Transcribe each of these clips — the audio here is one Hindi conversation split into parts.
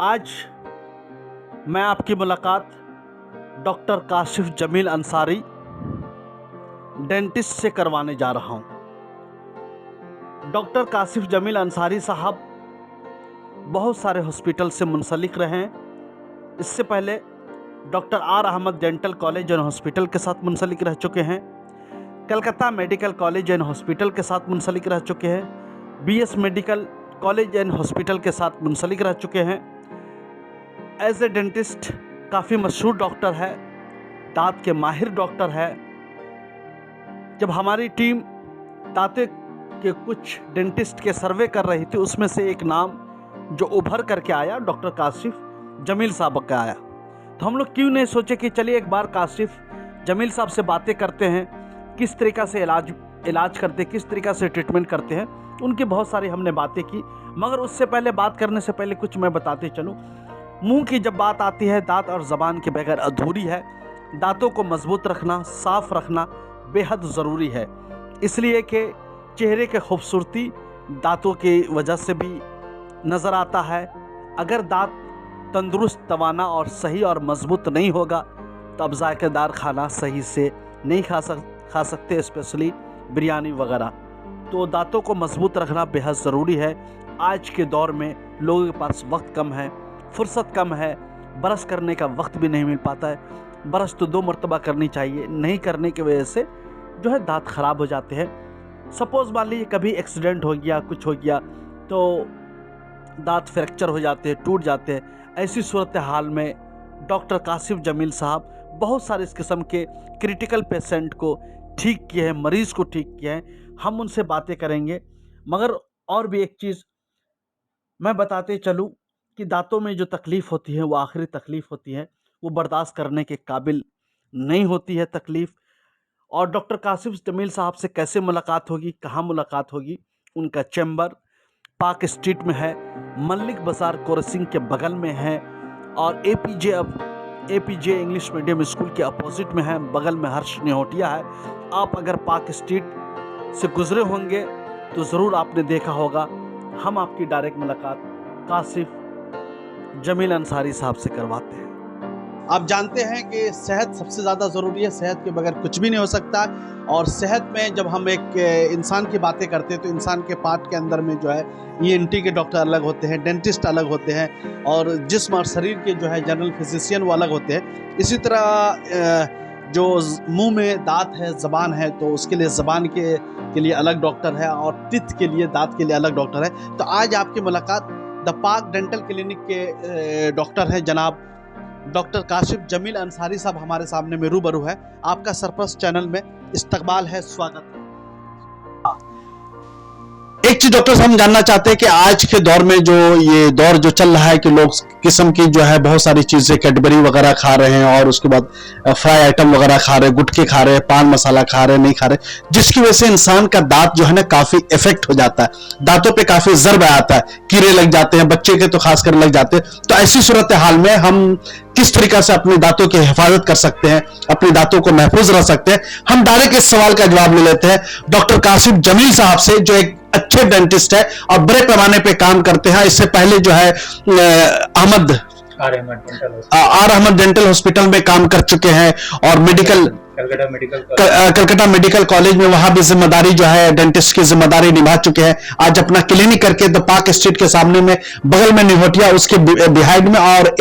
आज मैं आपकी मुलाकात डॉक्टर काशिफ जमील अंसारी डेंटिस्ट से करवाने जा रहा हूं। डॉक्टर काशिफ जमील अंसारी साहब बहुत सारे हॉस्पिटल से मुंसलिक रहे हैं। इससे पहले doctor R Ahmad dental college and hospital के साथ मुंसलिक रह चुके हैं, Calcutta medical college and hospital के साथ मुंसलिक रह चुके हैं, BS medical college and hospital के साथ मुंसलिक रह चुके हैं। एज ए डेंटिस्ट काफ़ी मशहूर डॉक्टर है, दांत के माहिर डॉक्टर है। जब हमारी टीम दांतों के कुछ डेंटिस्ट के सर्वे कर रही थी, उसमें से एक नाम जो उभर करके आया डॉक्टर काशिफ जमील साहब का आया। तो हम लोग क्यों नहीं सोचे कि चलिए एक बार काशिफ जमील साहब से बातें करते हैं, किस तरीक़ा से इलाज करते, किस तरीक़ा से ट्रीटमेंट करते हैं। उनकी बहुत सारी हमने बातें की, मगर उससे पहले बात करने से पहले कुछ मैं बताते चलूँ। मुंह की जब बात आती है, दांत और ज़बान के बगैर अधूरी है। दांतों को मजबूत रखना, साफ रखना बेहद ज़रूरी है, इसलिए कि चेहरे की खूबसूरती दांतों की वजह से भी नज़र आता है। अगर दांत तंदुरुस्त, तवाना और सही और मजबूत नहीं होगा तो अब जायकेदार खाना सही से नहीं खा सकते, स्पेशली बिरयानी वगैरह। तो दांतों को मजबूत रखना बेहद ज़रूरी है। आज के दौर में लोगों के पास वक्त कम है, फुर्सत कम है, ब्रश करने का वक्त भी नहीं मिल पाता है। ब्रश तो 2 मरतबा करनी चाहिए, नहीं करने की वजह से जो है दांत ख़राब हो जाते हैं। सपोज़ मान लीजिए कभी एक्सीडेंट हो गया, कुछ हो गया तो दांत फ्रैक्चर हो जाते हैं, टूट जाते हैं। ऐसी सूरत हाल में डॉक्टर काशिफ जमील साहब बहुत सारे इस किस्म के क्रिटिकल पेशेंट को ठीक किए हैं, मरीज़ को ठीक किए हैं। हम उनसे बातें करेंगे। मगर और भी एक चीज़ मैं बताते चलूँ कि दांतों में जो तकलीफ़ होती है वो आखिरी तकलीफ़ होती है, वो बर्दाश्त करने के काबिल नहीं होती है तकलीफ़। और डॉक्टर काशिफ जमील साहब से कैसे मुलाकात होगी, कहाँ मुलाकात होगी? उनका चैम्बर पार्क स्ट्रीट में है, मल्लिक बाज़ार कोरसिंग के बगल में है, और एपीजे इंग्लिश मीडियम स्कूल के अपोजिट में है, बगल में हर्ष निहोटिया है। आप अगर पार्क स्ट्रीट से गुजरे होंगे तो ज़रूर आपने देखा होगा। हम आपकी डायरेक्ट मुलाकात काशिफ जमील अंसारी साहब से करवाते हैं। आप जानते हैं कि सेहत सबसे ज़्यादा ज़रूरी है, सेहत के बगैर कुछ भी नहीं हो सकता। और सेहत में जब हम एक इंसान की बातें करते हैं तो इंसान के पार्ट के अंदर में जो है ईएनटी के डॉक्टर अलग होते हैं, डेंटिस्ट अलग होते हैं, और जिस्म और शरीर के जो है जनरल फिजिशियन वो अलग होते हैं। इसी तरह जो मुंह में दांत है, ज़बान है, तो उसके लिए ज़बान के लिए अलग डॉक्टर है, और टिथ के लिए, दांत के लिए अलग डॉक्टर है। तो आज आपकी मुलाकात द पार्क डेंटल क्लिनिक के डॉक्टर हैं जनाब डॉक्टर काशिफ जमील अंसारी साहब हमारे सामने में रूबरू है। आपका सरप्लस चैनल में इस्तकबाल है, स्वागत है। एक चीज डॉक्टर साहब हम जानना चाहते हैं कि आज के दौर में जो ये दौर जो चल रहा है कि लोग किस्म की जो है बहुत सारी चीजें कैडबरी वगैरह खा रहे हैं, और उसके बाद फ्राई आइटम वगैरह खा रहे हैं, गुटखे खा रहे हैं, पान मसाला खा रहे हैं, नहीं खा रहे, जिसकी वजह से इंसान का दांत जो है ना काफी इफेक्ट हो जाता है, दांतों पे काफी जर्ब आता है, कीड़े लग जाते हैं, बच्चे के तो खासकर लग जाते हैं। तो ऐसी सूरत हाल में हम किस तरीका से अपने दांतों की हिफाजत कर सकते हैं, अपने दांतों को महफूज रख सकते हैं? हम डायरेक्ट इस सवाल का जवाब ले लेते हैं डॉक्टर काशिफ जमील साहब से, जो एक अच्छे डेंटिस्ट है और बड़े पैमाने पे काम करते हैं। इससे पहले जो है आर अहमद डेंटल हॉस्पिटल में काम कर चुके हैं, और कलकत्ता मेडिकल कॉलेज में वहां भी जिम्मेदारी जो है डेंटिस्ट की जिम्मेदारी निभा चुके हैं। आज अपना क्लिनिक करके द पार्क स्ट्रीट के सामने में, बगल में निहोटिया उसके बिहाइंड में, और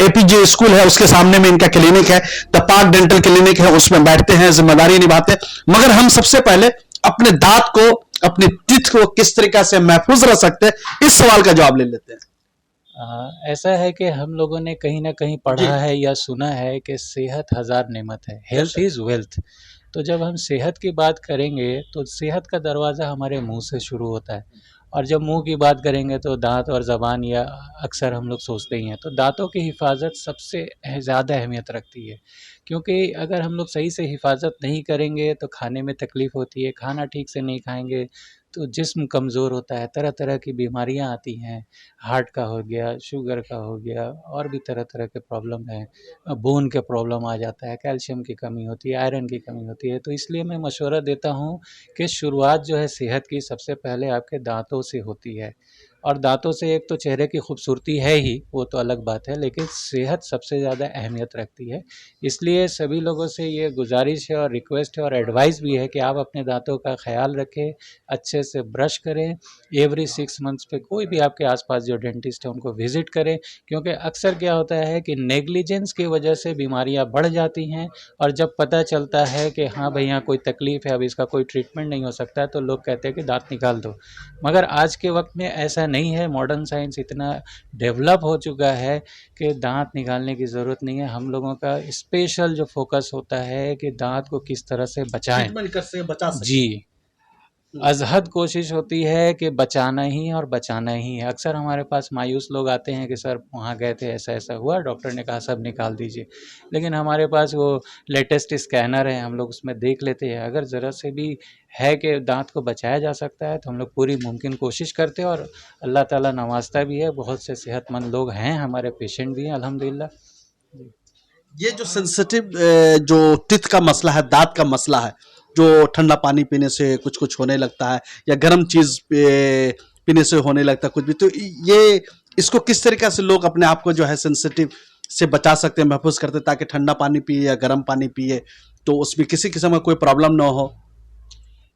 एपीजे स्कूल है उसके सामने में इनका क्लिनिक है, द पार्क डेंटल क्लिनिक है, उसमें बैठते हैं, जिम्मेदारी निभाते हैं। मगर हम सबसे पहले अपने दांत को, अपने टीथ को किस तरीका से महफूज रख सकते हैं, इस सवाल का जवाब ले लेते हैं। ऐसा है कि हम लोगों ने कहीं ना कहीं पढ़ा है या सुना है कि सेहत हज़ार नेमत है, हेल्थ इज़ वेल्थ। तो जब हम सेहत की बात करेंगे तो सेहत का दरवाज़ा हमारे मुंह से शुरू होता है, और जब मुंह की बात करेंगे तो दांत और ज़बान या अक्सर हम लोग सोचते ही हैं। तो दांतों की हिफाजत सबसे ज़्यादा अहमियत रखती है, क्योंकि अगर हम लोग सही से हिफाजत नहीं करेंगे तो खाने में तकलीफ़ होती है, खाना ठीक से नहीं खाएंगे तो जिस्म कमज़ोर होता है, तरह तरह की बीमारियां आती हैं, हार्ट का हो गया, शुगर का हो गया, और भी तरह तरह के प्रॉब्लम हैं, बोन के प्रॉब्लम आ जाता है, कैल्शियम की कमी होती है, आयरन की कमी होती है। तो इसलिए मैं मशवरा देता हूँ कि शुरुआत जो है सेहत की सबसे पहले आपके दांतों से होती है। और दांतों से एक तो चेहरे की खूबसूरती है ही, वो तो अलग बात है, लेकिन सेहत सबसे ज़्यादा अहमियत रखती है। इसलिए सभी लोगों से ये गुजारिश है और रिक्वेस्ट है और एडवाइस भी है कि आप अपने दांतों का ख्याल रखें, अच्छे से ब्रश करें, एवरी 6 मंथ्स पे कोई भी आपके आसपास जो डेंटिस्ट है उनको विज़िट करें, क्योंकि अक्सर क्या होता है कि नेग्लिजेंस की वजह से बीमारियां बढ़ जाती हैं, और जब पता चलता है कि हाँ भाई यहाँ कोई तकलीफ़ है, अब इसका कोई ट्रीटमेंट नहीं हो सकता है, तो लोग कहते हैं कि दांत निकाल दो। मगर आज के वक्त में ऐसा नहीं है, मॉडर्न साइंस इतना डेवलप हो चुका है कि दांत निकालने की ज़रूरत नहीं है। हम लोगों का स्पेशल जो फोकस होता है कि दांत को किस तरह से बचाएं। ट्रीटमेंट कैसे बचा सकते जी, अज़हद कोशिश होती है कि बचाना ही और बचाना ही है। अक्सर हमारे पास मायूस लोग आते हैं कि सर वहाँ गए थे, ऐसा ऐसा हुआ, डॉक्टर ने कहा सब निकाल दीजिए, लेकिन हमारे पास वो लेटेस्ट स्कैनर है, हम लोग उसमें देख लेते हैं। अगर ज़रा से भी है कि दांत को बचाया जा सकता है तो हम लोग पूरी मुमकिन कोशिश करते हैं, और अल्लाह ताला नवाजता भी है। बहुत से सेहतमंद लोग हैं, हमारे पेशेंट भी हैं अल्हम्दुलिल्लाह। ये जो सेंसिटिव जो टिथ का मसला है, दांत का मसला है, जो ठंडा पानी पीने से कुछ कुछ होने लगता है या गर्म चीज पीने से होने लगता है कुछ भी, तो ये इसको किस तरीके से लोग अपने आप को जो है सेंसिटिव से बचा सकते हैं, महफूज करते हैं, ताकि ठंडा पानी पिए या गर्म पानी पिए तो उसमें किसी किस्म का कोई प्रॉब्लम ना हो?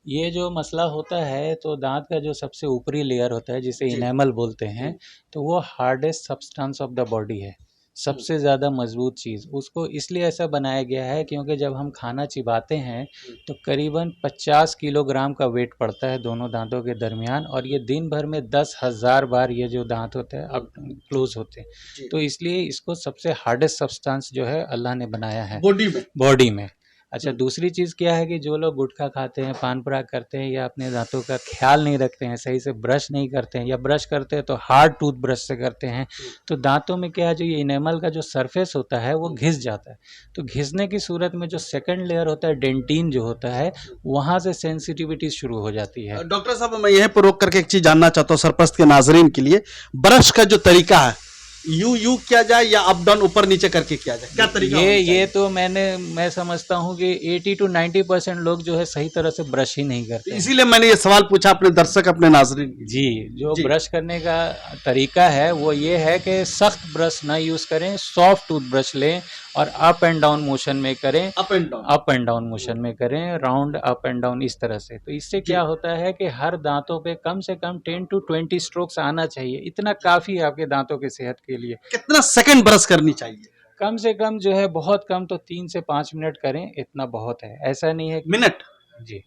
ये जो मसला होता है, तो दांत का जो सबसे ऊपरी लेयर होता है जिसे जी। इनेमल बोलते हैं, तो वो hardest substance of the body है, सबसे ज़्यादा मजबूत चीज़। उसको इसलिए ऐसा बनाया गया है क्योंकि जब हम खाना चिबाते हैं तो करीबन 50 किलोग्राम का वेट पड़ता है दोनों दांतों के दरमियान, और ये दिन भर में 10,000 बार ये जो दांत होते हैं अब क्लोज होते हैं। जी। तो इसलिए इसको सबसे हार्डेस्ट सब्सटेंस जो है अल्लाह ने बनाया है बॉडी में। बॉडी में। अच्छा, दूसरी चीज़ क्या है कि जो लोग गुटखा खाते हैं, पान पराग करते हैं, या अपने दांतों का ख्याल नहीं रखते हैं, सही से ब्रश नहीं करते हैं, या ब्रश करते हैं तो हार्ड टूथ ब्रश से करते हैं, तो दांतों में क्या है, जो ये इनेमल का जो सरफेस होता है वो घिस जाता है। तो घिसने की सूरत में जो सेकंड लेयर होता है, डेंटिन जो होता है, वहाँ से सेंसिटिविटी शुरू हो जाती है। डॉक्टर साहब, मैं यहीं पर रोक करके एक चीज जानना चाहता हूँ सरपरस्त के नाजरीन के लिए, ब्रश का जो तरीका है, यू किया जाए या अप डाउन ऊपर नीचे करके किया जाए, क्या तरीका ये तो मैं समझता हूँ कि 80 to 90% लोग जो है सही तरह से ब्रश ही नहीं करते हैं। इसीलिए मैंने ये सवाल पूछा अपने दर्शक, अपने नाजरीन। जी, जो ब्रश करने का तरीका है वो ये है कि सख्त ब्रश ना यूज़ करें, सॉफ्ट टूथ ब्रश लें और अप एंड डाउन मोशन में करें, अप एंड डाउन मोशन में करें, राउंड अप एंड डाउन इस तरह से। तो इससे क्या होता है कि हर दांतों पे कम से कम 10 to 20 स्ट्रोक्स आना चाहिए, इतना काफ़ी है आपके दांतों की सेहत के लिए। कितना सेकंड ब्रश करनी चाहिए? कम से कम जो है, बहुत कम तो 3 से 5 मिनट करें, इतना बहुत है। ऐसा नहीं है मिनट? जी,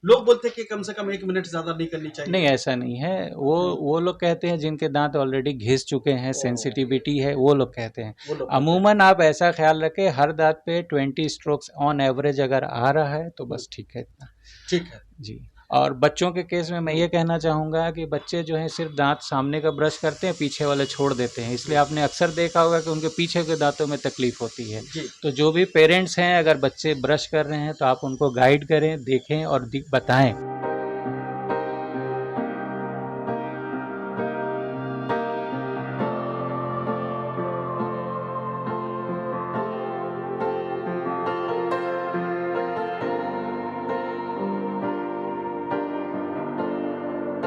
लोग बोलते हैं कि कम से कम 1 मिनट ज्यादा नहीं करनी चाहिए। नहीं ऐसा नहीं है। वो लोग कहते हैं जिनके दांत ऑलरेडी घिस चुके हैं, सेंसिटिविटी है, वो लोग कहते हैं। अमूमन आप ऐसा ख्याल रखें, हर दांत पे 20 स्ट्रोक्स ऑन एवरेज अगर आ रहा है तो बस ठीक है, इतना ठीक है जी। और बच्चों के केस में मैं ये कहना चाहूँगा कि बच्चे जो हैं सिर्फ दांत सामने का ब्रश करते हैं, पीछे वाले छोड़ देते हैं, इसलिए आपने अक्सर देखा होगा कि उनके पीछे के दांतों में तकलीफ होती है। तो जो भी पेरेंट्स हैं, अगर बच्चे ब्रश कर रहे हैं तो आप उनको गाइड करें, देखें और बताएं।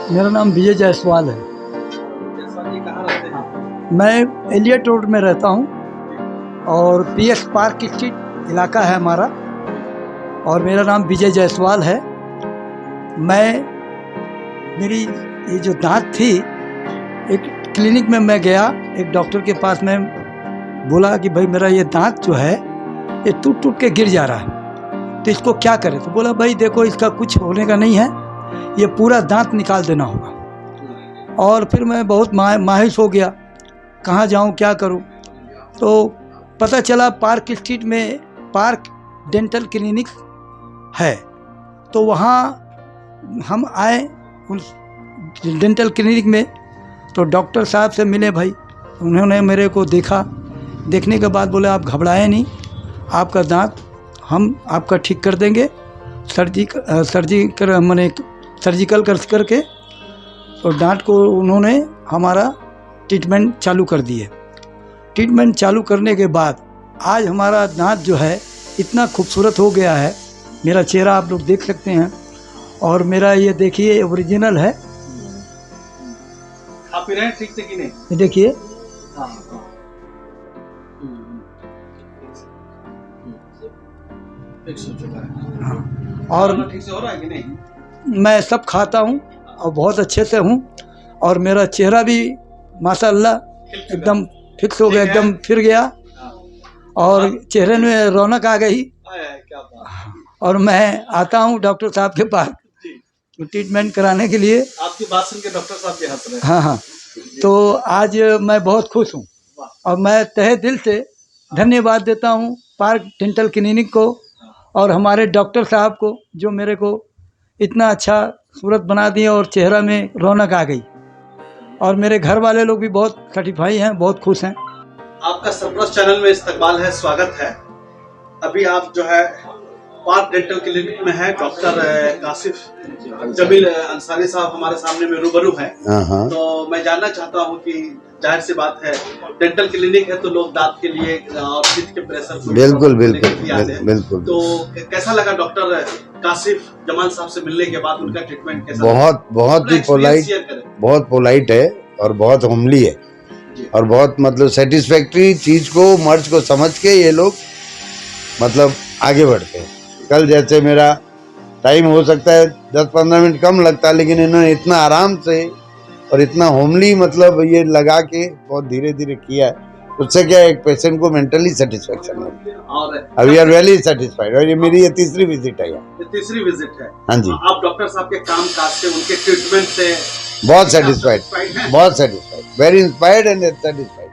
मेरा नाम विजय जायसवाल है। मैं एलियट रोड में रहता हूँ और पीएस पार्क स्ट्रीट इलाका है हमारा, और मेरा नाम विजय जायसवाल है। मेरी ये जो दांत थी, एक क्लिनिक में मैं गया, एक डॉक्टर के पास में बोला कि भाई मेरा ये दांत जो है ये टूट टूट के गिर जा रहा है, तो इसको क्या करें? तो बोला भाई देखो, इसका कुछ होने का नहीं है, ये पूरा दांत निकाल देना होगा। और फिर मैं बहुत मायूस हो गया, कहाँ जाऊँ, क्या करूँ? तो पता चला पार्क स्ट्रीट में पार्क डेंटल क्लिनिक है, तो वहाँ हम आए उस डेंटल क्लिनिक में। तो डॉक्टर साहब से मिले भाई, उन्होंने मेरे को देखा, देखने के बाद बोले आप घबराएं नहीं, आपका दांत हम आपका ठीक कर देंगे, सर्जिकल करके। तो दांत को उन्होंने हमारा ट्रीटमेंट चालू कर दिए। ट्रीटमेंट चालू करने के बाद आज हमारा दांत जो है इतना खूबसूरत हो गया है। मेरा चेहरा आप लोग देख सकते हैं, और मेरा ये देखिए ओरिजिनल है, आप रहे हैं ठीक से कि नहीं? ये देखिए, हाँ हाँ। फिक्स हो चुका है। हाँ। और खाना ठीक से हो रहा है कि नहीं? मैं सब खाता हूँ और बहुत अच्छे से हूँ, और मेरा चेहरा भी माशाअल्लाह एकदम फिक्स हो गया, एकदम फिर गया, और चेहरे में रौनक आ गई। क्या बात। और मैं आता हूँ डॉक्टर साहब के पास ट्रीटमेंट कराने के लिए। आपकी बात सुन के डॉक्टर साहब भी हंस रहे हैं। हाँ हाँ, तो आज मैं बहुत खुश हूँ, और मैं तहे दिल से धन्यवाद देता हूँ पार्क डेंटल क्लिनिक को और हमारे डॉक्टर साहब को, जो मेरे को इतना अच्छा सूरत बना दिया और चेहरा में रौनक आ गई, और मेरे घर वाले लोग भी बहुत सेटिस्फाई हैं, बहुत खुश हैं। आपका सरप्लस चैनल में इस्तकबाल है, स्वागत है। अभी आप जो है पार्क डेंटल क्लिनिक में है, डॉक्टर कासिफ जमील अंसारी साहब हमारे सामने में रूबरू हैं। तो मैं जानना चाहता हूं कि जाहिर सी बात है डेंटल क्लिनिक है तो लोग दांत के लिए और टीथ के प्रेशर को बिल्कुल बिल्कुल बिल्कुल। तो कैसा लगा डॉक्टर कासिफ जमाल साहब से मिलने के बाद, उनका ट्रीटमेंट कैसा? बहुत ही बहुत पोलाइट है और बहुत होमली है, और बहुत मतलब सेटिस्फैक्ट्री चीज को मर्ज को समझ के ये लोग मतलब आगे बढ़ते हैं। कल जैसे मेरा टाइम हो सकता है 10-15 मिनट कम लगता है, लेकिन इन्होंने इतना आराम से और इतना होमली मतलब ये लगा के बहुत धीरे धीरे किया है, उससे क्या एक पेशेंट को मेंटली सेटिस्फेक्शन है। और वी आर वेरी सेटिस्फाइड, और ये मेरी ये तीसरी विजिट है यहाँ। तीसरी विजिट है? हाँ जी। आप डॉक्टर साहब के काम काज से, उनके ट्रीटमेंट से बहुत सेटिस्फाइड, बहुत satisfied, very inspired and satisfied.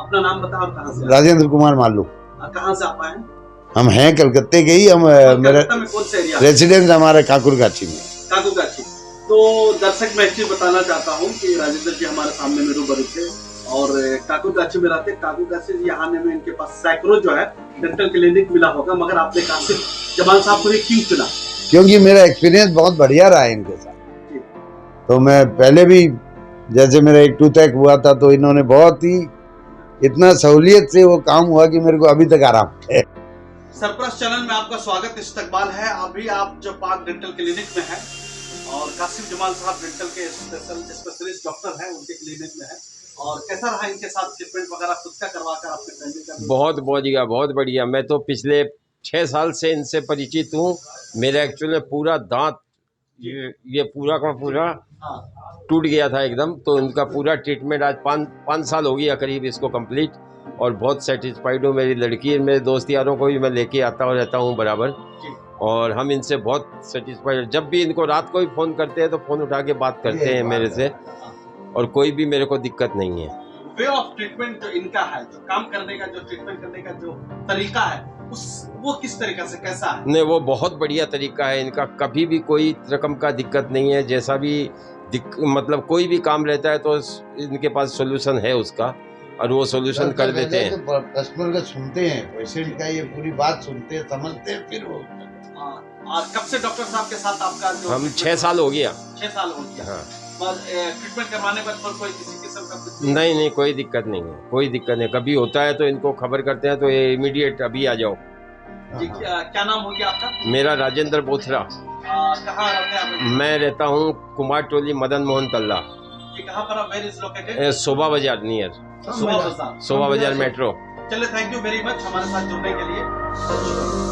अपना नाम बताओ, कहाँ से? राजेंद्र कुमार मालू। कहाँ से आप आए? हम हैं कलकत्ते के ही। हम मेरा कौन से एरिया? रेसिडेंस हमारा काकुरगाछी में। काकुरगाछी। तो दर्शक मैं एक चीज बताना चाहता हूँ कि राजेंद्र जी हमारे सामने में रूबरू थे और काकुरगाछी में रहते। काकुरगाछी यहाँ आने में इनके पास सैकड़ों जो है डेंटल क्लिनिक मिला होगा, मगर आपने कासिफ जमाल साहब को ही क्यों चुना? क्योंकि मेरा एक्सपीरियंस बहुत बढ़िया रहा है इनके साथ। तो मैं पहले भी जैसे मेरा एक टूथएक हुआ था तो इन्होंने बहुत ही इतना सहूलियत से वो काम हुआ कि मेरे को अभी तक आराम है। सरप्लस चैनल में आपका स्वागत, इस्तकबाल है। अभी आप जो पार्क डेंटल क्लिनिक में हैं और कासिफ जमाल साहब डेंटल के स्पेशलिस्ट डॉक्टर हैं, उनके क्लिनिक में है, और कैसा रहा इनके साथ ट्रीटमेंट वगैरह खुद का करवाकर आपने फैमिली का? बहुत बढ़िया, बहुत बढ़िया। मैं तो पिछले 6 साल से इनसे परिचित हूँ। मेरा एक्चुअली पूरा दांत ये पूरा का पूरा टूट गया था एकदम, तो इनका पूरा ट्रीटमेंट आज 5 साल हो गया करीब इसको कंप्लीट, और बहुत सेटिस्फाइड हूँ। मेरी लड़की, मेरे दोस्त यारों को भी मैं लेके आता रहता हूँ बराबर, और हम इनसे बहुत सेटिस्फाइड। जब भी इनको रात को भी फ़ोन करते हैं तो फ़ोन उठा के बात करते हैं मेरे से, और कोई भी मेरे को दिक्कत नहीं है। वे ऑफ ट्रीटमेंट जो इनका है, जो काम करने का, जो ट्रीटमेंट करने का जो तरीका है, वो किस तरीका से, कैसा है? नहीं, वो बहुत बढ़िया तरीका है इनका। कभी भी कोई रकम का दिक्कत नहीं है। जैसा भी मतलब कोई भी काम रहता है तो इनके पास सोल्यूशन है उसका, और वो सोल्यूशन कर देते हैं। तो कस्टमर का सुनते हैं, पेशेंट का ये पूरी बात सुनते हैं, समझते हैं, फिर वो। और कब से डॉक्टर साहब के साथ आपका जो? हम 6 साल हो गया। 6 साल हो गया। हाँ। ट्रीटमेंट करवाने पर कोई किसी किस्म का? नहीं, कोई दिक्कत नहीं है, कोई दिक्कत नहीं। कभी होता है तो इनको खबर करते हैं तो ये इमीडिएट अभी आ जाओ। जी, क्या नाम हो गया आपका? मेरा राजेंद्र बोथरा। कहाँ रहते हैं आप? मैं रहता हूँ कुमार टोली, मदन मोहन तल्ला। ये कहाँ पर? Where is located? शोभा बाजार नियर, शोभा बाजार मेट्रो। चलिए, थैंक यू वेरी मच हमारे साथ जुड़ने के लिए।